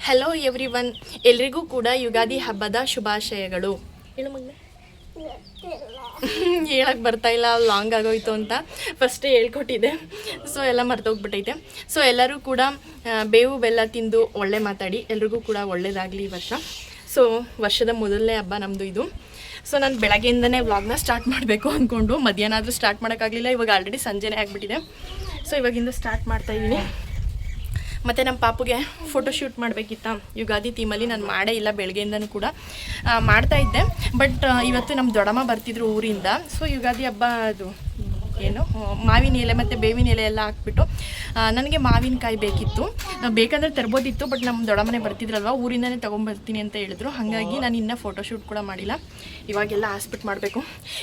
Hello everyone, ಎಲ್ರಿಗೂ ಕೂಡ ಯುಗಾದಿ ಹಬ್ಬದ ಶುಭಾಶಯಗಳು. ಹೇಳು ಮಗನೇ. ಹೇಳಕ್ಕೆ ಬರ್ತಾಯಿಲ್ಲ, ಲಾಂಗ್ ಆಗೋಯ್ತು ಅಂತ ಫಸ್ಟೇ ಹೇಳ್ಕೊಟ್ಟಿದ್ದೆ. ಸೊ ಎಲ್ಲ ಮರ್ತೋಗ್ಬಿಟ್ಟೈತೆ. ಸೊ ಎಲ್ಲರೂ ಕೂಡ ಬೇವು ಬೆಲ್ಲ ತಿಂದು ಒಳ್ಳೆ ಮಾತಾಡಿ ಎಲ್ರಿಗೂ ಕೂಡ ಒಳ್ಳೇದಾಗಲಿ ಈ ವರ್ಷ. ಸೊ ವರ್ಷದ ಮೊದಲನೇ ಹಬ್ಬ ನಮ್ಮದು ಇದು. ಸೊ ನಾನು ಬೆಳಗ್ಗೆಯಿಂದನೇ ವ್ಲಾಗ್ನ ಸ್ಟಾರ್ಟ್ ಮಾಡಬೇಕು ಅಂದ್ಕೊಂಡು ಮಧ್ಯಾಹ್ನ ಆದರೂ ಸ್ಟಾರ್ಟ್ ಮಾಡೋಕ್ಕಾಗಲಿಲ್ಲ. ಇವಾಗ ಆಲ್ರೆಡಿ ಸಂಜೆನೇ ಆಗಿಬಿಟ್ಟಿದೆ. ಸೊ ಇವಾಗಿಂದ ಸ್ಟಾರ್ಟ್ ಮಾಡ್ತಾಯಿದ್ದೀನಿ. ಮತ್ತು ನಮ್ಮ ಪಾಪುಗೆ ಫೋಟೋಶೂಟ್ ಮಾಡಬೇಕಿತ್ತ ಯುಗಾದಿ ಥೀಮಲ್ಲಿ. ನಾನು ಮಾಡೇ ಇಲ್ಲ, ಬೆಳಗ್ಗೆಯಿಂದನೂ ಕೂಡ ಮಾಡ್ತಾಯಿದ್ದೆ. ಬಟ್ ಇವತ್ತು ನಮ್ಮ ದೊಡ್ಡಮ್ಮ ಬರ್ತಿದ್ರು ಊರಿಂದ. ಸೊ ಯುಗಾದಿ ಹಬ್ಬ ಅದು ಏನು ಮಾವಿನ ಎಲೆ ಮತ್ತು ಬೇವಿನ ಎಲೆ ಎಲ್ಲ ಹಾಕ್ಬಿಟ್ಟು ನನಗೆ ಮಾವಿನಕಾಯಿ ಬೇಕಿತ್ತು. ಬೇಕಂದರೆ ತರ್ಬೋದಿತ್ತು, ಬಟ್ ನಮ್ಮ ದೊಡ್ಡಮ್ಮನೆ ಬರ್ತಿದ್ರಲ್ವ, ಊರಿಂದನೇ ತೊಗೊಂಬರ್ತೀನಿ ಅಂತ ಹೇಳಿದ್ರು. ಹಾಗಾಗಿ ನಾನು ಇನ್ನೂ ಫೋಟೋಶೂಟ್ ಕೂಡ ಮಾಡಿಲ್ಲ. ಇವಾಗೆಲ್ಲ ಹಾಸ್ಪಿಟ್ ಮಾಡಬೇಕು.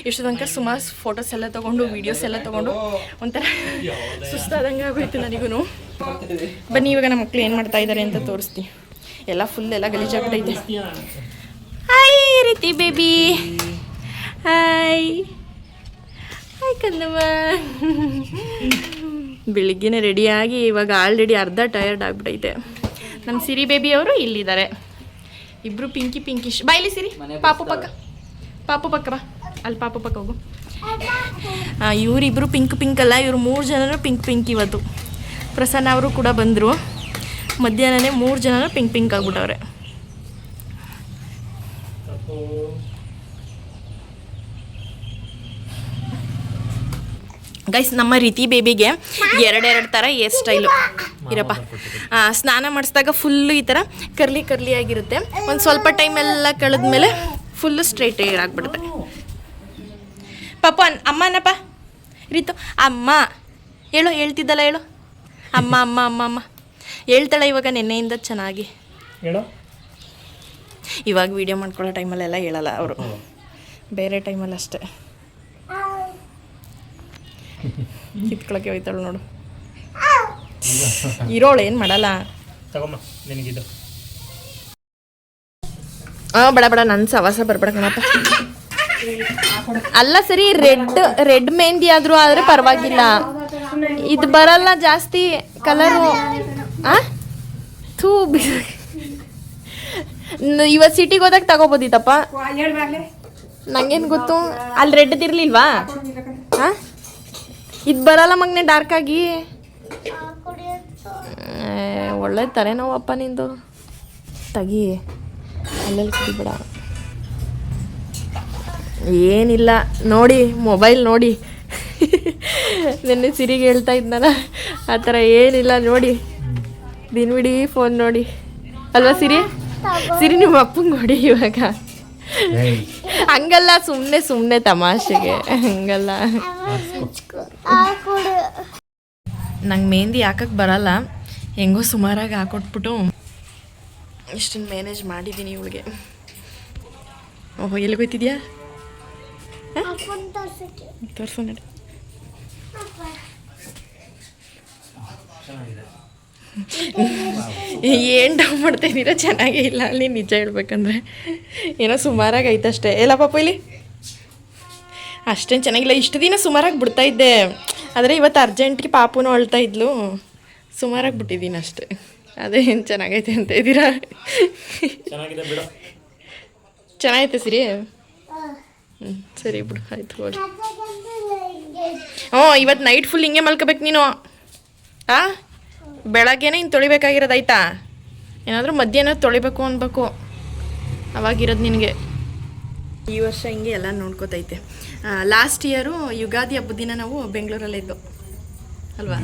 ಇಷ್ಟು ತನಕ ಸುಮಾರು ಫೋಟೋಸ್ ಎಲ್ಲ ತೊಗೊಂಡು ವೀಡಿಯೋಸ್ ಎಲ್ಲ ತೊಗೊಂಡು ಒಂಥರ ಸುಸ್ತಾದಂಗೆ ಆಗೋಯ್ತು ನನಗೂ. ಬನ್ನಿ ಇವಾಗ ನಮ್ಮ ಮಕ್ಳು ಏನು ಮಾಡ್ತಾ ಇದ್ದಾರೆ ಅಂತ ತೋರಿಸ್ತೀನಿ. ಎಲ್ಲ ಫುಲ್ ಎಲ್ಲ ಗಲೀಜಾಗ್ಬಿಟ್ಟೈತೆ. ಹಾಯ್ ರೀತಿ ಬೇಬಿ, ಹಾಯ್ ಹಾಯ್ ಕನ್ನಮ್ಮ. ಬೆಳಿಗ್ಗೆನೇ ರೆಡಿಯಾಗಿ ಇವಾಗ ಆಲ್ರೆಡಿ ಅರ್ಧ ಟಯರ್ಡ್ ಆಗಿಬಿಟ್ಟೈತೆ. ನಮ್ಮ ಸಿರಿ ಬೇಬಿ ಅವರು ಇಲ್ಲಿದ್ದಾರೆ. ಇಬ್ಬರು ಪಿಂಕಿ ಬಾಯ್ಲಿ ಸಿರಿ. ಪಾಪು ಪಕ್ಕ ಬಾ, ಅಲ್ಲಿ ಪಾಪು ಪಕ್ಕ ಹೋಗು. ಇವರಿಬ್ಬರು ಪಿಂಕ್ ಅಲ್ಲ, ಇವರು 3 ಜನರು ಪಿಂಕ್ ಇವತ್ತು. ಪ್ರಸನ್ನ ಅವರು ಕೂಡ ಬಂದರು. ಮಧ್ಯಾಹ್ನನೇ 3 ಜನರು ಪಿಂಕ್ ಆಗ್ಬಿಟ್ಟವ್ರೆ. ಗೈಸ್, ನಮ್ಮ ರೀತಿ ಬೇಬಿಗೆ 2 ಥರ ಹೇರ್ ಸ್ಟೈಲು ಇರಪ್ಪ. ಸ್ನಾನ ಮಾಡಿಸಿದಾಗ ಫುಲ್ಲು ಈ ಥರ ಕರ್ಲಿ ಆಗಿರುತ್ತೆ. ಒಂದು ಸ್ವಲ್ಪ ಟೈಮೆಲ್ಲ ಕಳೆದ್ಮೇಲೆ ಫುಲ್ಲು ಸ್ಟ್ರೈಟ್ ಹೇರ್ ಆಗಿಬಿಡುತ್ತೆ. ಪಾಪ ಅಮ್ಮ ಅನ್ನಪ್ಪ ರೀತು. ಅಮ್ಮ ಹೇಳು, ಹೇಳ್ತಿದ್ದಲ್ಲ ಹೇಳು. ಅಮ್ಮ ಹೇಳ್ತಾಳೆ ಇವಾಗ ನೆನ್ನೆಯಿಂದ ಚೆನ್ನಾಗಿ. ಇವಾಗ ವೀಡಿಯೋ ಮಾಡ್ಕೊಳ್ಳೋ ಟೈಮಲ್ಲೆಲ್ಲ ಹೇಳಲ್ಲ ಅವರು, ಬೇರೆ ಟೈಮಲ್ಲಿ ಅಷ್ಟೇ. ಕಿತ್ಕೊಳಕ್ಕೆ ಹೋಯ್ತಾಳು ನೋಡು. ಇರೋಳು ಏನು ಮಾಡಲ್ಲ. ಬೇಡ ನನ್ನ ಸವಾಸ ಬರ್ಬೇಡ ಕಣಪ್ಪ. ಅಲ್ಲ ಸರಿ, ರೆಡ್ ಮೆಹಂದಿ ಆದರೂ ಆದರೆ ಪರವಾಗಿಲ್ಲ. ಇದು ಬರಲ್ಲ ಜಾಸ್ತಿ ಕಲರು. ಇವತ್ತು ಸಿಟಿಗೆ ಹೋದಾಗ ತಗೋಬೋದಿತ್ತಪ್ಪ. ನಂಗೇನು ಗೊತ್ತು, ಅಲ್ಲಿ ರೆಡ್ದಿರ್ಲಿಲ್ವಾ? ಇದು ಬರಲ್ಲ ಮಗನೆ ಡಾರ್ಕಾಗಿ. ಒಳ್ಳೆ ತಲೆನೋವಪ್ಪ ನಿಂದು. ತಗಿ, ಅಲ್ಲೆಲ್ಲಿ ಕುಡಿಬೇಡ. ಏನಿಲ್ಲ ನೋಡಿ, ಮೊಬೈಲ್ ನೋಡಿ. ನೆನ್ನೆ ಸಿರಿಗೆ ಹೇಳ್ತಾ ಇದ್ನಲ್ಲ, ಆ ಥರ ಏನಿಲ್ಲ ನೋಡಿ. ದಿನವಿಡೀ ಫೋನ್ ನೋಡಿ ಅಲ್ವಾ ಸಿರಿ ನಿಮ್ಮ ಅಪ್ಪಂಗೆ ನೋಡಿ ಇವಾಗ. ಹಂಗಲ್ಲ, ಸುಮ್ಮನೆ ತಮಾಷೆಗೆ, ಹಂಗಲ್ಲ. ನಂಗೆ ಮೆಹಂದಿ ಹಾಕಕ್ಕೆ ಬರಲ್ಲ, ಹೆಂಗೋ ಸುಮಾರಾಗಿ ಹಾಕೊಟ್ಬಿಟ್ಟು ಇಷ್ಟನ್ನು ಮ್ಯಾನೇಜ್ ಮಾಡಿದ್ದೀನಿ ಇವಳಿಗೆ. ಓಹೋ, ಎಲ್ಲಿಗೋಯ್ತಿದ್ಯಾ? ತೋರಿಸು ನಡಿ. ಏನು ಡೌ ಮಾಡ್ತಾ ಇದ್ದೀರಾ? ಚೆನ್ನಾಗೇ ಇಲ್ಲ ಅಲ್ಲಿ, ನಿಜ ಹೇಳ್ಬೇಕಂದ್ರೆ. ಏನೋ ಸುಮಾರಾಗಿ ಐತಷ್ಟೇ. ಎಲ್ಲ ಪಾಪ ಇಲ್ಲಿ ಅಷ್ಟೇನು ಚೆನ್ನಾಗಿಲ್ಲ. ಇಷ್ಟು ದಿನ ಸುಮಾರಾಗಿ ಬಿಡ್ತಾಯಿದ್ದೆ, ಆದರೆ ಇವತ್ತು ಅರ್ಜೆಂಟ್ಗೆ ಪಾಪುನೂ ಅಳ್ತಾ ಇದ್ಲು, ಸುಮಾರಾಗಿ ಬಿಟ್ಟಿದ್ದೀನಿ ಅಷ್ಟೇ. ಅದೇ ಏನು ಚೆನ್ನಾಗೈತೆ ಅಂತ ಇದ್ದೀರಾ? ಚೆನ್ನಾಗೈತೆ ಸಿರಿ. ಸರಿ ಬಿಡು, ಆಯ್ತು ಹೋಗಿ. ಇವತ್ತು ನೈಟ್ ಫುಲ್ ಹಿಂಗೆ ಮಲ್ಕೋಬೇಕು ನೀನು. ಬೆಳಗ್ಗೆನೇ ಇನ್ನು ತೊಳಿಬೇಕಾಗಿರೋದು ಆಯ್ತಾ? ಏನಾದರೂ ಮಧ್ಯಾಹ್ನ ತೊಳಿಬೇಕು ಅನ್ಬೇಕು, ಅವಾಗಿರೋದು ನಿನಗೆ. ಈ ವರ್ಷ ಹಿಂಗೆ ಎಲ್ಲ ನೋಡ್ಕೋತೈತೆ. ಲಾಸ್ಟ್ ಇಯರು ಯುಗಾದಿ ಹಬ್ಬದ ದಿನ ನಾವು ಬೆಂಗಳೂರಲ್ಲಿದ್ದೋ ಅಲ್ವಾ?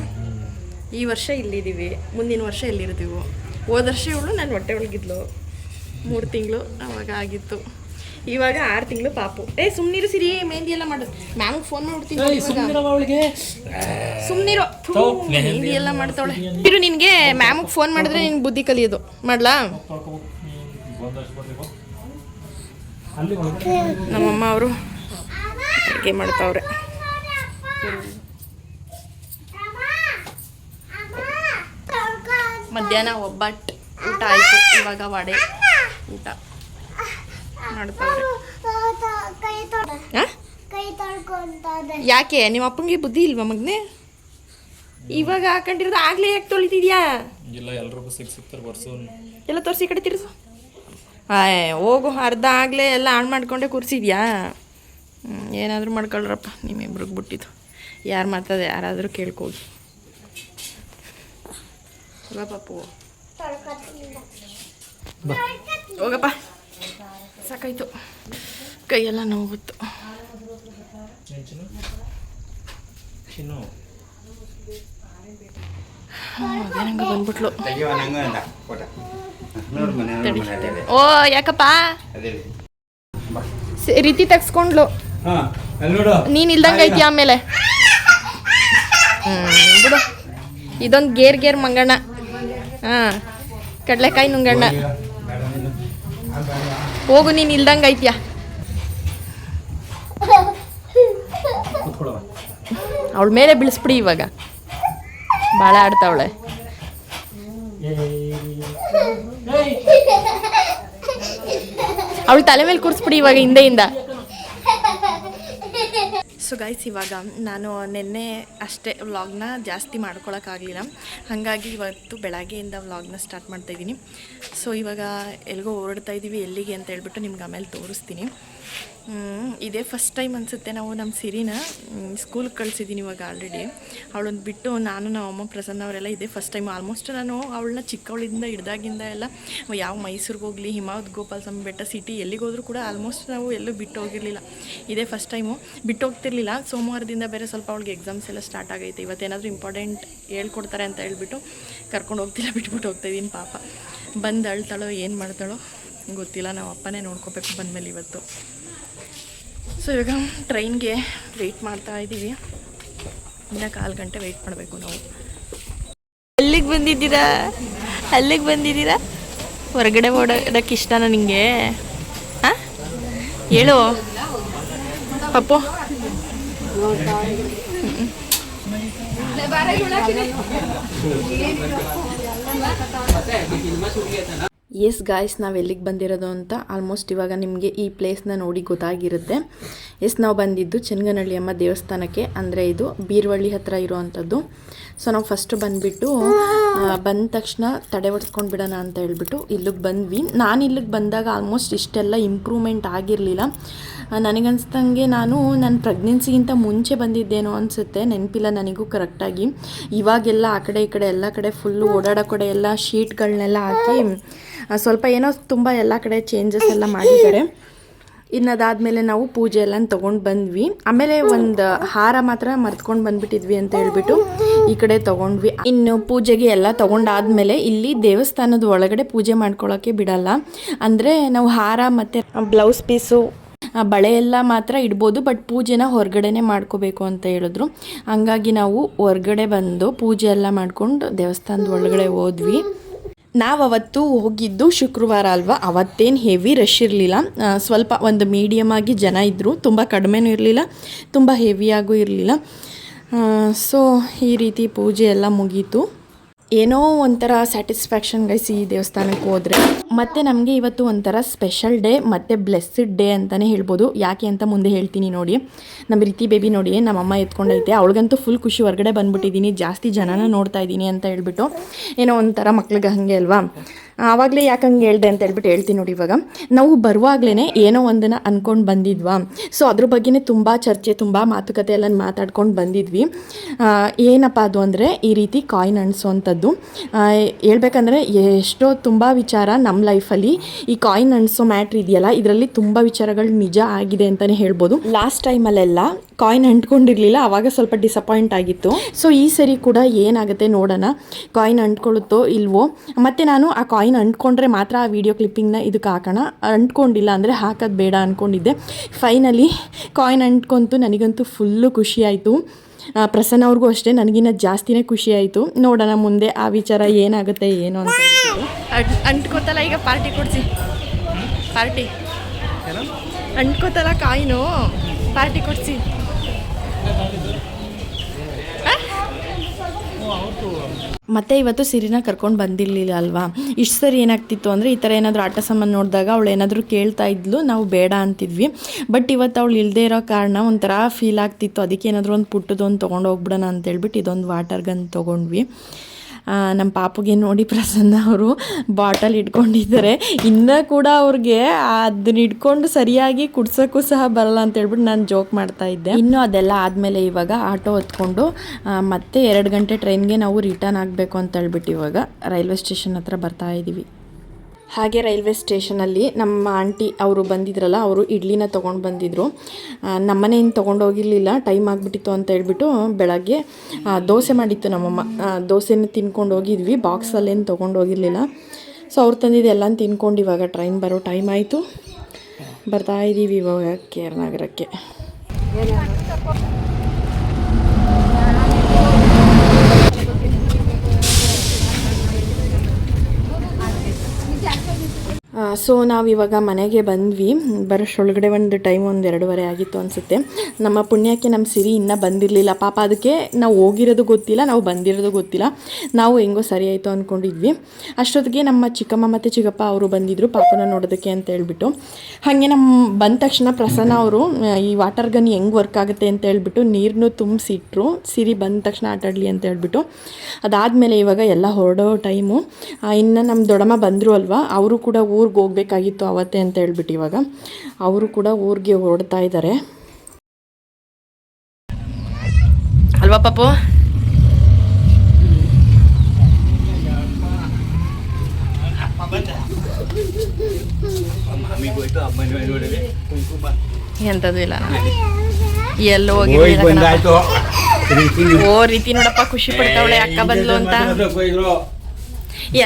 ಈ ವರ್ಷ ಇಲ್ಲಿದ್ದೀವಿ, ಮುಂದಿನ ವರ್ಷ ಎಲ್ಲಿರ್ತೀವೋ. ಹೋದ ವರ್ಷ ಇವಳು ನಾನು ಹೊಟ್ಟೆ ಒಳಗಿದ್ಲು 3 ತಿಂಗಳು, ಅವಾಗ ಆಗಿತ್ತು. ಇವಾಗ 6 ತಿಂಗಳು ಪಾಪು. ಸುಮ್ಮನಿರು ಸಿರಿ, ಮೆಹಂದಿ ಎಲ್ಲ ಮಾಡೋದು. ಮ್ಯಾಮ್ಗೆ ಫೋನ್ ಮಾಡ್ತೀನಿ. ಸುಮ್ಮನಿರೋ, ಮೆಹಂದಿ ಎಲ್ಲ ಮಾಡ್ತಾವಳೆ. ಇರು, ನಿನಗೆ ಮ್ಯಾಮ್ಗೆ ಫೋನ್ ಮಾಡಿದ್ರೆ ನಿನ್ಗೆ ಬುದ್ಧಿ ಕಲಿಯೋದು. ಮಾಡ್ಲಾ? ನಮ್ಮಮ್ಮ ಅವರು ಅಡುಗೆ ಮಾಡ್ತಾವ್ರೆ. ಮಧ್ಯಾಹ್ನ ಒಬ್ಬಟ್ಟು ಊಟ ಆಯಿತು. ಇವಾಗ ವಡೆ ಊಟ ಮಾಡ್ತಾವ್ರೆ. ಯಾಕೆ ನಿಮ್ಮ ಅಪ್ಪಂಗೆ ಬುದ್ಧಿ ಇಲ್ವಾ ಮಗನೇ? ಇವಾಗ ಹಾಕೊಂಡಿರೋದು ಆಗ್ಲೇ ಯಾಕೆ ತೊಳಿತಿದ್ಯಾ? ಇಲ್ಲ ಎಲ್ಲರೂ ಸಿಕ್ತಾರೆ ಬರ್ಸೋನು. ಎಲ್ಲ ತೋರಿಸಿ ಈ ಕಡೆ ತಿರ್ಸು. ಹೋಗು, ಅರ್ಧ ಆಗಲೇ ಎಲ್ಲ ಆನ್ ಮಾಡ್ಕೊಂಡೆ ಕೂರಿಸಿದ್ಯಾ. ಏನಾದರೂ ಮಾಡ್ಕೊಳ್ರಪ್ಪ ನಿಮ್ಮಿಬ್ರಿಗೆ ಬಿಟ್ಟಿದ್ದು. ಯಾರು ಮಾತದೆ ಯಾರಾದರೂ ಕೇಳ್ಕೋಗಿ. ಅಲ್ವಾ ಪಾಪು? ಹೋಗಪ್ಪ, ಸಾಕಾಯ್ತು, ಕೈಯೆಲ್ಲ ನೋವುತ್ತು. ಅದೇನಂಗ ಬಂದ್ಬಿಟ್ಲು. ಓ ಯಾಕಪ್ಪ ರೀತಿ ತೆಗ್ಸ್ಕೊಂಡ್ಲು. ನೀನ್ ಇಲ್ದಂಗ ಐತಿ ಆಮೇಲೆ. ಬಿಡು, ಇದೊಂದು ಗೇರ್ ಮಂಗಣ್ಣ. ಕಡ್ಲೆಕಾಯಿ ನುಂಗಣ್ಣ. ಹೋಗು, ನೀನ್ ಇಲ್ದಂಗ ಐತ್ಯಾ. ಅವಳ ಮೇಲೆ ಬೀಳಿಸ್ಬಿಡಿ ಇವಾಗ, ಭಾಳ ಆಡ್ತಾವಳೆ. ಅವಳು ತಲೆ ಮೇಲೆ ಕೂರಿಸ್ಬಿಡಿ ಇವಾಗ ಹಿಂದೆಯಿಂದ. ಸೊ ಗೈಸ್, ಇವಾಗ ನಾನು ನಿನ್ನೆ ಅಷ್ಟೇ ವ್ಲಾಗ್ನ ಜಾಸ್ತಿ ಮಾಡ್ಕೊಳಕ್ಕಾಗಲಿಲ್ಲ, ಹಾಗಾಗಿ ಇವತ್ತು ಬೆಳಗ್ಗೆಯಿಂದ ವ್ಲಾಗ್ನ ಸ್ಟಾರ್ಟ್ ಮಾಡ್ತಾಯಿದ್ದೀನಿ. ಸೊ ಇವಾಗ ಎಲ್ಲಿಗೋ ಹೊರಡ್ತಾ ಇದ್ದೀವಿ, ಎಲ್ಲಿಗೆ ಅಂತ ಹೇಳ್ಬಿಟ್ಟು ನಿಮ್ಗೆ ಆಮೇಲೆ ತೋರಿಸ್ತೀನಿ. ಇದೇ ಫಸ್ಟ್ ಟೈಮ್ ಅನಿಸುತ್ತೆ ನಾವು ನಮ್ಮ ಸಿರಿನ ಸ್ಕೂಲ್ಗೆ ಕಳಿಸಿದ್ದೀನಿ ಇವಾಗ ಆಲ್ರೆಡಿ. ಅವಳೊಂದು ಬಿಟ್ಟು ನಾನು ನಮ್ಮ ಅಮ್ಮ ಪ್ರಸನ್ನ ಅವರೆಲ್ಲ ಇದೇ ಫಸ್ಟ್ ಟೈಮ್. ಆಲ್ಮೋಸ್ಟ್ ನಾನು ಅವಳನ್ನ ಚಿಕ್ಕವಳಿಂದ ಹಿಡ್ದಾಗಿಂದ ಎಲ್ಲ ಯಾವ ಮೈಸೂರಿಗೆ ಹೋಗಲಿ, ಹಿಮಾವತ್ ಗೋಪಾಲ ಸ್ವಾಮಿ ಬೆಟ್ಟ, ಸಿಟಿ ಎಲ್ಲಿಗೋದ್ರೂ ಕೂಡ ಆಲ್ಮೋಸ್ಟ್ ನಾವು ಎಲ್ಲೂ ಬಿಟ್ಟು ಹೋಗಿರಲಿಲ್ಲ. ಇದೇ ಫಸ್ಟ್ ಟೈಮು. ಬಿಟ್ಟು ಹೋಗ್ತಿರ್ಲಿಲ್ಲ. ಸೋಮವಾರದಿಂದ ಬೇರೆ ಸ್ವಲ್ಪ ಅವಳಿಗೆ ಎಕ್ಸಾಮ್ಸ್ ಎಲ್ಲ ಸ್ಟಾರ್ಟ್ ಆಗೈತೆ. ಇವತ್ತೇನಾದರೂ ಇಂಪಾರ್ಟೆಂಟ್ ಹೇಳ್ಕೊಡ್ತಾರೆ ಅಂತ ಹೇಳ್ಬಿಟ್ಟು ಕರ್ಕೊಂಡು ಹೋಗ್ತಿಲ್ಲ, ಬಿಟ್ಬಿಟ್ಟು ಹೋಗ್ತಾಯಿದ್ದೀನಿ. ಪಾಪ ಬಂದು ಅಳ್ತಾಳೋ ಏನು ಮಾಡ್ತಾಳೋ ಗೊತ್ತಿಲ್ಲ. ನಾವು ಅಪ್ಪನೇ ನೋಡ್ಕೋಬೇಕು ಬಂದಮೇಲೆ ಇವತ್ತು. ಸೊ ಇವಾಗ ಟ್ರೈನ್ಗೆ ವೆಯ್ಟ್ ಮಾಡ್ತಾ ಇದ್ದೀವಿ. ಇನ್ನು 1/4 ಗಂಟೆ ವೆಯ್ಟ್ ಮಾಡಬೇಕು ನಾವು. ಅಲ್ಲಿಗೆ ಬಂದಿದ್ದೀರಾ? ಅಲ್ಲಿಗೆ ಬಂದಿದ್ದೀರಾ? ಹೊರಗಡೆ ಓಡೋಕ್ಕೆ ಇಷ್ಟನಾ ನಿಮಗೆ? ಹಾಂ ಹೇಳು ಪಪ್ಪು. ಎಸ್ ಗಾಯ್ಸ್, ನಾವು ಎಲ್ಲಿಗೆ ಬಂದಿರೋದು ಅಂತ ಆಲ್ಮೋಸ್ಟ್ ಇವಾಗ ನಿಮಗೆ ಈ ಪ್ಲೇಸ್ನ ನೋಡಿ ಗೊತ್ತಾಗಿರುತ್ತೆ. ನಾವು ಬಂದಿದ್ದು ಚೆನ್ನಗನಹಳ್ಳಿ ಅಮ್ಮ ದೇವಸ್ಥಾನಕ್ಕೆ, ಅಂದರೆ ಇದು ಬೀರ್ವಳ್ಳಿ ಹತ್ರ ಇರೋವಂಥದ್ದು. ಸೊ ನಾವು ಫಸ್ಟು ಬಂದುಬಿಟ್ಟು ಬಂದ ತಕ್ಷಣ ತಡೆ ಹೊಡ್ಸ್ಕೊಂಡು ಬಿಡೋಣ ಅಂತ ಹೇಳ್ಬಿಟ್ಟು ಇಲ್ಲಿಗೆ ಬಂದ್ವಿ. ನಾನು ಇಲ್ಲಿಗೆ ಬಂದಾಗ ಆಲ್ಮೋಸ್ಟ್ ಇಷ್ಟೆಲ್ಲ ಇಂಪ್ರೂವ್ಮೆಂಟ್ ಆಗಿರಲಿಲ್ಲ. ನನಗನ್ಸ್ದಂಗೆ ನಾನು ನನ್ನ ಪ್ರೆಗ್ನೆನ್ಸಿಗಿಂತ ಮುಂಚೆ ಬಂದಿದ್ದೇನೋ ಅನಿಸುತ್ತೆ, ನೆನಪಿಲ್ಲ ನನಗೂ ಕರೆಕ್ಟಾಗಿ. ಇವಾಗೆಲ್ಲ ಆ ಕಡೆ ಈ ಕಡೆ ಎಲ್ಲ ಕಡೆ ಫುಲ್ಲು ಓಡಾಡೋ ಕಡೆ ಎಲ್ಲ ಶೀಟ್ಗಳನ್ನೆಲ್ಲ ಹಾಕಿ ಸ್ವಲ್ಪ ಏನೋ ತುಂಬ ಎಲ್ಲ ಕಡೆ ಚೇಂಜಸ್ ಎಲ್ಲ ಮಾಡಿದ್ದಾರೆ. ಇನ್ನು ಅದಾದಮೇಲೆ ನಾವು ಪೂಜೆ ಎಲ್ಲ ತೊಗೊಂಡು ಬಂದ್ವಿ. ಆಮೇಲೆ ಒಂದು ಹಾರ ಮಾತ್ರ ಮರ್ತ್ಕೊಂಡು ಬಂದುಬಿಟ್ಟಿದ್ವಿ ಅಂತ ಹೇಳ್ಬಿಟ್ಟು ಈ ಕಡೆ ತೊಗೊಂಡ್ವಿ. ಇನ್ನು ಪೂಜೆಗೆ ಎಲ್ಲ ತೊಗೊಂಡಾದ್ಮೇಲೆ ಇಲ್ಲಿ ದೇವಸ್ಥಾನದ ಒಳಗಡೆ ಪೂಜೆ ಮಾಡ್ಕೊಳ್ಳೋಕ್ಕೆ ಬಿಡಲ್ಲ. ಅಂದರೆ ನಾವು ಹಾರ ಮತ್ತು ಬ್ಲೌಸ್ ಪೀಸು ಬಳೆ ಎಲ್ಲ ಮಾತ್ರ ಇಡ್ಬೋದು, ಬಟ್ ಪೂಜೆನ ಹೊರಗಡೆನೇ ಮಾಡ್ಕೋಬೇಕು ಅಂತ ಹೇಳಿದ್ರು. ಹಂಗಾಗಿ ನಾವು ಹೊರಗಡೆ ಬಂದು ಪೂಜೆ ಎಲ್ಲ ಮಾಡ್ಕೊಂಡು ದೇವಸ್ಥಾನದ ಒಳಗಡೆ ಹೋದ್ವಿ. ನಾವು ಅವತ್ತು ಹೋಗಿದ್ದು ಶುಕ್ರವಾರ ಅಲ್ವಾ, ಅವತ್ತೇನು ಹೆವಿ ರಶ್ ಇರಲಿಲ್ಲ. ಸ್ವಲ್ಪ ಒಂದು ಮೀಡಿಯಮ್ ಆಗಿ ಜನ ಇದ್ದರು, ತುಂಬ ಕಡಿಮೆನೂ ಇರಲಿಲ್ಲ, ತುಂಬ ಹೆವಿಯಾಗೂ ಇರಲಿಲ್ಲ. ಸೊ ಈ ರೀತಿ ಪೂಜೆ ಎಲ್ಲ ಮುಗೀತು. ಏನೋ ಒಂಥರ ಸ್ಯಾಟಿಸ್ಫ್ಯಾಕ್ಷನ್ ಗೈಸ್ ಈ ದೇವಸ್ಥಾನಕ್ಕೆ ಹೋದರೆ. ಮತ್ತು ನಮಗೆ ಇವತ್ತು ಒಂಥರ ಸ್ಪೆಷಲ್ ಡೇ ಮತ್ತು ಬ್ಲೆಸ್ಸಿಡ್ ಡೇ ಅಂತಲೇ ಹೇಳ್ಬೋದು. ಯಾಕೆ ಅಂತ ಮುಂದೆ ಹೇಳ್ತೀನಿ ನೋಡಿ. ನಮ್ಮ ರೀತಿ ಬೇಬಿ ನೋಡಿ ನಮ್ಮಮ್ಮ ಎತ್ಕೊಂಡೈತೆ, ಅವಳಿಗಂತೂ ಫುಲ್ ಖುಷಿ. ಹೊರಗಡೆ ಬಂದುಬಿಟ್ಟಿದ್ದೀನಿ, ಜಾಸ್ತಿ ಜನನ ನೋಡ್ತಾ ಇದ್ದೀನಿ ಅಂತ ಹೇಳ್ಬಿಟ್ಟು. ಏನೋ ಒಂಥರ ಮಕ್ಳಿಗೆ ಹಾಗೆ ಅಲ್ವಾ. ಆವಾಗಲೇ ಯಾಕೆ ಹಂಗೆ ಹೇಳಿದೆ ಅಂತ ಹೇಳ್ಬಿಟ್ಟು ಹೇಳ್ತೀನಿ ನೋಡಿ. ಇವಾಗ ನಾವು ಬರುವಾಗಲೇ ಏನೋ ಒಂದನ್ನು ಅಂದ್ಕೊಂಡು ಬಂದಿದ್ವಾ. ಸೊ ಅದ್ರ ಬಗ್ಗೆನೇ ತುಂಬ ಚರ್ಚೆ, ತುಂಬ ಮಾತುಕತೆ ಎಲ್ಲ ಮಾತಾಡ್ಕೊಂಡು ಬಂದಿದ್ವಿ. ಏನಪ್ಪ ಅದು ಅಂದರೆ ಈ ರೀತಿ ಕಾಯಿನ್ ಅಣಿಸೋವಂಥದ್ದು. ಹೇಳ್ಬೇಕಂದ್ರೆ ಎಷ್ಟೋ ತುಂಬ ವಿಚಾರ ನಮ್ಮ ಲೈಫಲ್ಲಿ ಈ ಕಾಯಿನ್ ಅಣಿಸೋ ಮ್ಯಾಟ್ರ್ ಇದೆಯಲ್ಲ, ಇದರಲ್ಲಿ ತುಂಬ ವಿಚಾರಗಳು ನಿಜ ಆಗಿದೆ ಅಂತಲೇ ಹೇಳ್ಬೋದು. ಲಾಸ್ಟ್ ಟೈಮಲ್ಲೆಲ್ಲ ಕಾಯಿನ್ ಅಂಟ್ಕೊಂಡಿರಲಿಲ್ಲ, ಆವಾಗ ಸ್ವಲ್ಪ ಡಿಸಪಾಯಿಂಟ್ ಆಗಿತ್ತು. ಸೊ ಈ ಸರಿ ಕೂಡ ಏನಾಗುತ್ತೆ ನೋಡೋಣ, ಕಾಯಿನ್ ಅಂಟ್ಕೊಳ್ಳುತ್ತೋ ಇಲ್ವೋ. ಮತ್ತು ನಾನು ಆ ಕಾಯಿನ್ ಅಂಟ್ಕೊಂಡ್ರೆ ಮಾತ್ರ ಆ ವಿಡಿಯೋ ಕ್ಲಿಪ್ಪಿಂಗ್ನ ಇದಕ್ಕೆ ಹಾಕೋಣ, ಅಂಟ್ಕೊಂಡಿಲ್ಲ ಅಂದರೆ ಹಾಕೋದು ಬೇಡ ಅಂದ್ಕೊಂಡಿದ್ದೆ. ಫೈನಲಿ ಕಾಯಿನ್ ಅಂಟ್ಕೊಂತು. ನನಗಂತೂ ಫುಲ್ಲು ಖುಷಿ ಆಯಿತು. ಪ್ರಸನ್ನ ಅವ್ರಿಗೂ ಅಷ್ಟೇ, ನನಗಿನ್ನ ಜಾಸ್ತಿನೇ ಖುಷಿ ಆಯಿತು. ನೋಡೋಣ ಮುಂದೆ ಆ ವಿಚಾರ ಏನಾಗುತ್ತೆ ಏನು ಅಂತ. ಅಂಟ್ಕೋತಲ್ಲ ಈಗ ಪಾರ್ಟಿ ಕೊಡಿಸಿ, ಪಾರ್ಟಿ ಅಂಟ್ಕೋತಲ್ಲ ಕಾಯಿನು, ಪಾರ್ಟಿ ಕೊಡಿಸಿ. ಮತ್ತು ಇವತ್ತು ಸಿರಿನ ಕರ್ಕೊಂಡು ಬಂದಿರಲಿಲ್ಲ ಅಲ್ವಾ. ಇಷ್ಟು ಸರಿ ಏನಾಗ್ತಿತ್ತು ಅಂದರೆ ಈ ಥರ ಏನಾದರೂ ಆಟ ಸಾಮಾನು ನೋಡಿದಾಗ ಅವಳು ಏನಾದರೂ ಕೇಳ್ತಾ ಇದ್ಲು, ನಾವು ಬೇಡ ಅಂತಿದ್ವಿ. ಬಟ್ ಇವತ್ತು ಅವಳು ಇಲ್ಲದೇ ಇರೋ ಕಾರಣ ಒಂಥರ ಫೀಲ್ ಆಗ್ತಿತ್ತು. ಅದಕ್ಕೆ ಏನಾದರೂ ಒಂದು ಪುಟ್ಟದೊಂದು ತೊಗೊಂಡು ಹೋಗ್ಬಿಡೋಣ ಅಂತೇಳ್ಬಿಟ್ಟು ಇದೊಂದು ವಾಟರ್ ಗನ್ ತೊಗೊಂಡ್ವಿ. ನಮ್ಮ ಪಾಪುಗೆ ನೋಡಿ ಪ್ರಸನ್ನ ಅವರು ಬಾಟಲ್ ಇಟ್ಕೊಂಡಿದ್ದಾರೆ. ಇನ್ನೂ ಕೂಡ ಅವ್ರಿಗೆ ಅದನ್ನ ಇಟ್ಕೊಂಡು ಸರಿಯಾಗಿ ಕುಡ್ಸೋಕ್ಕೂ ಸಹ ಬರಲ್ಲ ಅಂತ ಹೇಳ್ಬಿಟ್ಟು ನಾನು ಜೋಕ್ ಮಾಡ್ತಾ ಇದ್ದೆ. ಇನ್ನು ಅದೆಲ್ಲ ಆದಮೇಲೆ ಇವಾಗ ಆಟೋ ಹೊತ್ಕೊಂಡು ಮತ್ತೆ 2 ಗಂಟೆ ಟ್ರೈನ್ಗೆ ನಾವು ರಿಟರ್ನ್ ಆಗಬೇಕು ಅಂತ ಹೇಳ್ಬಿಟ್ಟು ಇವಾಗ ರೈಲ್ವೆ ಸ್ಟೇಷನ್ ಹತ್ರ ಬರ್ತಾ ಇದ್ದೀವಿ. ಹಾಗೆ ರೈಲ್ವೆ ಸ್ಟೇಷನಲ್ಲಿ ನಮ್ಮ ಆಂಟಿ ಅವರು ಬಂದಿದ್ರಲ್ಲ, ಅವರು ಇಡ್ಲಿನ ತೊಗೊಂಡು ಬಂದಿದ್ದರು. ನಮ್ಮನೆಯಿಂದ ತೊಗೊಂಡೋಗಿರಲಿಲ್ಲ, ಟೈಮ್ ಆಗಿಬಿಟ್ಟಿತ್ತು ಅಂತ ಹೇಳ್ಬಿಟ್ಟು ಬೆಳಗ್ಗೆ ದೋಸೆ ಮಾಡಿತ್ತು ನಮ್ಮಮ್ಮ. ದೋಸೆನ ತಿನ್ಕೊಂಡು ಹೋಗಿದ್ವಿ, ಬಾಕ್ಸಲ್ಲೇನು ತೊಗೊಂಡೋಗಿರಲಿಲ್ಲ. ಸೊ ಅವ್ರು ತಂದಿದ್ದು ಎಲ್ಲ ತಿನ್ಕೊಂಡು ಇವಾಗ ಟ್ರೈನ್ ಬರೋ ಟೈಮ್ ಆಯಿತು. ಬರ್ತಾ ಇದ್ದೀವಿ ಇವಾಗ KR ನಗರಕ್ಕೆ. ಸೊ ನಾವಿವಾಗ ಮನೆಗೆ ಬಂದ್ವಿ. ಬರೋಷ್ಟೊಳಗಡೆ ಒಂದು ಟೈಮ್ 1-2 ಆಗಿತ್ತು ಅನಿಸುತ್ತೆ. ನಮ್ಮ ಪುಣ್ಯಕ್ಕೆ ನಮ್ಮ ಸಿರಿ ಇನ್ನೂ ಬಂದಿರಲಿಲ್ಲ ಪಾಪ. ಅದಕ್ಕೆ ನಾವು ಹೋಗಿರೋದು ಗೊತ್ತಿಲ್ಲ, ನಾವು ಬಂದಿರೋದು ಗೊತ್ತಿಲ್ಲ. ನಾವು ಹೆಂಗೋ ಸರಿ ಆಯಿತು ಅಂದ್ಕೊಂಡಿದ್ವಿ. ಅಷ್ಟೊತ್ತಿಗೆ ನಮ್ಮ ಚಿಕ್ಕಮ್ಮ ಮತ್ತು ಚಿಕ್ಕಪ್ಪ ಅವರು ಬಂದಿದ್ದರು ಪಾಪನ ನೋಡೋದಕ್ಕೆ ಅಂತ ಹೇಳ್ಬಿಟ್ಟು. ಹಾಗೆ ನಮ್ಮ ಬಂದ ತಕ್ಷಣ ಪ್ರಸನ್ನ ಅವರು ಈ ವಾಟರ್ ಗನ್ ಹೆಂಗೆ ವರ್ಕ್ ಆಗುತ್ತೆ ಅಂತ ಹೇಳ್ಬಿಟ್ಟು ನೀರನ್ನು ತುಂಬಿಸಿಟ್ರು, ಸಿರಿ ಬಂದ ತಕ್ಷಣ ಆಟಾಡಲಿ ಅಂತ ಹೇಳ್ಬಿಟ್ಟು. ಅದಾದಮೇಲೆ ಇವಾಗ ಎಲ್ಲ ಹೊರಡೋ ಟೈಮು. ಇನ್ನು ನಮ್ಮ ದೊಡ್ಡಮ್ಮ ಬಂದರು ಅಲ್ವಾ, ಅವರು ಕೂಡ ಊರಿಗೆ ಹೋಗಬೇಕಾಗಿತ್ತು ಅವತ್ತೇ ಅಂತ ಹೇಳ್ಬಿಟ್ಟು ಇವಾಗ ಅವರು ಕೂಡ ಊರಿಗೆ ಹೊರಡ್ತಾ ಇದ್ದಾರೆ ಅಲ್ವಾ ಪಾಪು? ಎಂಥದ್ದು ಇಲ್ಲ, ಎಲ್ಲ ಹೋಗಿ ಓ ರೀತಿ ನೋಡಪ್ಪ ಖುಷಿ ಪಡ್ತಾವಳೆ ಅಕ್ಕ ಬಂದ್ಲು ಅಂತ.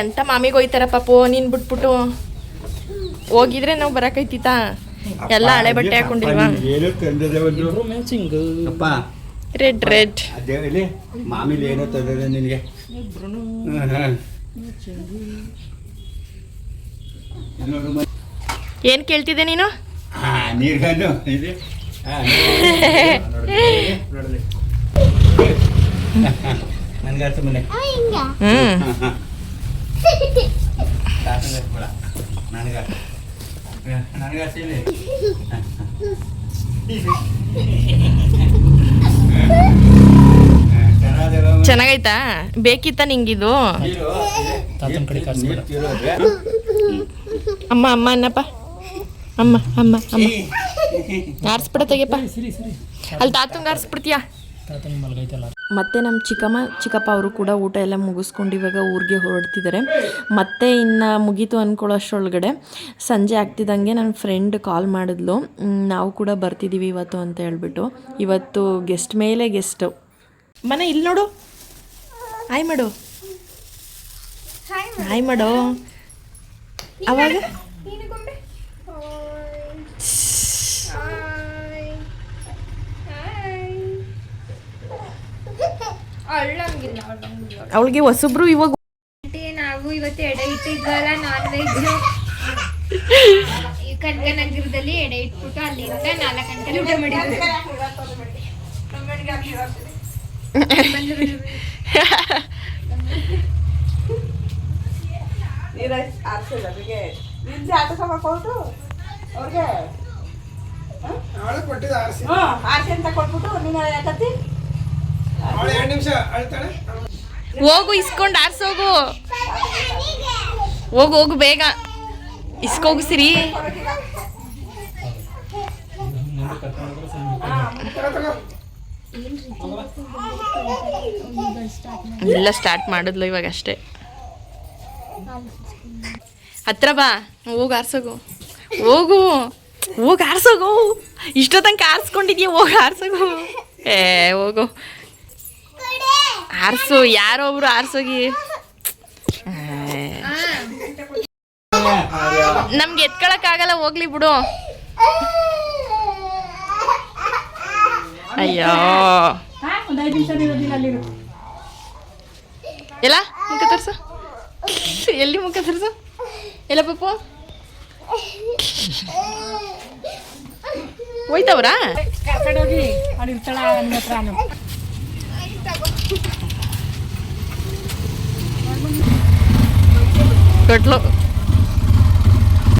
ಎಂತ ಮಾಮಿಗೆ ಹೋಯ್ತಾರ ಪಾಪು, ನೀನು ಬಿಟ್ಬಿಟ್ಟು ಹೋಗಿದ್ರೆ ನಾವು ಬರಕೈತಿತ್ತ. ಎಲ್ಲ ಹಳೆ ಬಟ್ಟೆ ಹಾಕೊಂಡಿಲ್ವಾ? ರೆಡ್ ಮಾಮಿಲಿ ಏನೋ ತಂದಿದೆ ನಿನಗೆ. ಏನ್ ಕೇಳ್ತಿದ್ದೆ ನೀನು? ನೀರ್ಗಂಡು ನನ್ಗಾತ ಮನೆ ಚೆನ್ನಾಗೈತಾ? ಬೇಕಿತ್ತ ನಿಂಗಿದು? ಅಮ್ಮ ಅಮ್ಮ ಅನ್ನಪ್ಪ, ಅಮ್ಮ ಅಮ್ಮ ಅಮ್ಮ ಆರಿಸ್ಬಿಡ ತೆಗೆಯಪ್ಪ. ಅಲ್ಲಿ ತಾತಂಗೆ ಆರಿಸ್ಬಿಡ್ತೀಯಾ? ಮತ್ತು ನಮ್ಮ ಚಿಕ್ಕಪ್ಪ ಅವರು ಕೂಡ ಊಟ ಎಲ್ಲ ಮುಗಿಸ್ಕೊಂಡು ಇವಾಗ ಊರಿಗೆ ಹೊರಡ್ತಿದ್ದಾರೆ. ಮತ್ತೆ ಇನ್ನು ಮುಗೀತು ಅಂದ್ಕೊಳ್ಳೋಷ್ಟರೊಳಗಡೆ ಸಂಜೆ ಆಗ್ತಿದ್ದಂಗೆ ನನ್ನ ಫ್ರೆಂಡ್ ಕಾಲ್ ಮಾಡಿದ್ಲು, ನಾವು ಕೂಡ ಬರ್ತಿದ್ದೀವಿ ಇವತ್ತು ಅಂತ ಹೇಳ್ಬಿಟ್ಟು. ಇವತ್ತು ಗೆಸ್ಟ್ ಮೇಲೆ ಗೆಸ್ಟು. ಮನೆ ಇಲ್ಲಿ ನೋಡು, ಹಾಯ್ ಮಾಡು, ಹಾಯ್ ಮಾಡು. ಅವಾಗ ಅವಳಿಗೆ ಹೊಸಬ್ರು ಇವಾಗ ನಾವು ಇವತ್ತು ಎಡೆ ಇಟ್ಟಿದ್ವಲ್ಲ ನಾನ್ ವೆಜ್ ಕನಕನಗರದಲ್ಲಿ ಎಡೆ ಇಟ್ಬಿಟ್ಟು ಅಲ್ಲಿಂದ 4 ಗಂಟೆಲಿ ಊಟ ಮಾಡಿದ್ವಿ. ಹೋಗು ಇಸ್ಕೊಂಡು ಆರ್ಸೋಗು, ಹೋಗು ಹೋಗು ಬೇಗ ಇಸ್ಕೋಗು ಸಿರಿ. ಇಲ್ಲ ಸ್ಟಾರ್ಟ್ ಮಾಡಿದ್ಲು ಇವಾಗ ಅಷ್ಟೇ. ಹತ್ರ ಬಾ, ಹೋಗಿ ಆರ್ಸೋಗು, ಹೋಗು ಹೋಗಿ ಆರ್ಸೋಗು. ಇಷ್ಟೋ ತನಕ ಆರಿಸ್ಕೊಂಡಿದ್ಯಾ, ಹೋಗಿ ಆರ್ಸೋಗು. ಹೋಗು ಆರ್ಸು, ಯಾರೋ ಒಬ್ರು ಆರ್ಸೋಗಿ. ನಮ್ಗೆ ಎತ್ಕೊಳಕ್ಕಾಗಲ್ಲ, ಹೋಗ್ಲಿ ಬಿಡು. ಅಯ್ಯೋ ಎಲ್ಲ ಮುಖ ತೋರ್ಸು, ಎಲ್ಲಿ ಮುಖ ತೋರ್ಸು, ಎಲ್ಲ ಪಾಪು ಹೋಯ್ತವ್ರಾ? ಕೊಟ್ಲು